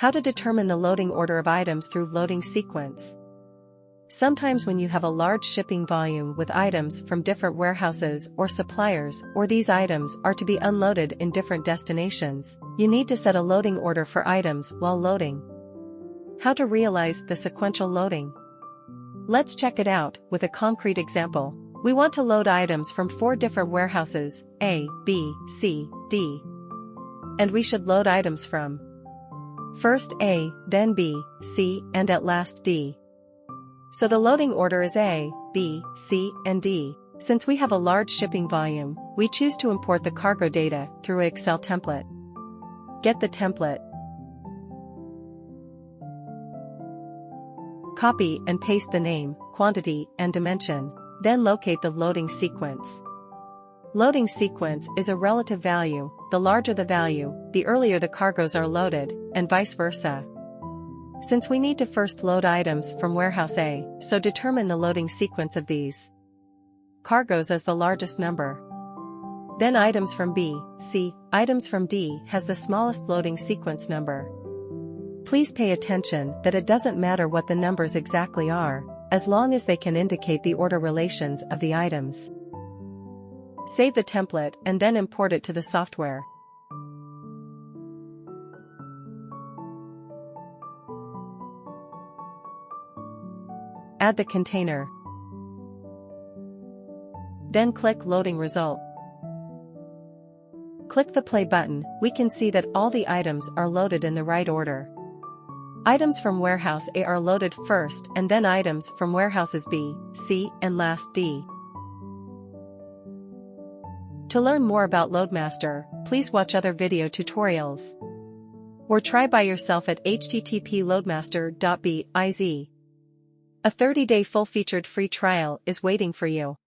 How to determine the loading order of items through loading sequence. Sometimes when you have a large shipping volume with items from different warehouses or suppliers, or these items are to be unloaded in different destinations, you need to set a loading order for items while loading. How to realize the sequential loading. Let's check it out with a concrete example. We want to load items from 4 different warehouses, A, B, C, D. And we should load items from first A, then B, C, and at last D. So the loading order is A, B, C, and D. Since we have a large shipping volume, we choose to import the cargo data through an Excel template. Get the template. Copy and paste the name, quantity, and dimension. Then locate the loading sequence. Loading sequence is a relative value. The larger the value, the earlier the cargoes are loaded, and vice versa. Since we need to first load items from warehouse A, so determine the loading sequence of these cargoes as the largest number. Then items from B, C, items from D has the smallest loading sequence number. Please pay attention that it doesn't matter what the numbers exactly are, as long as they can indicate the order relations of the items. Save the template and then import it to the software. Add the container. Then click Loading Result. Click the play button. We can see that all the items are loaded in the right order. Items from warehouse A are loaded first and then items from warehouses B, C, and last D. To learn more about LoadMaster, please watch other video tutorials. Or try by yourself at http://loadmaster.biz. A 30-day full-featured free trial is waiting for you.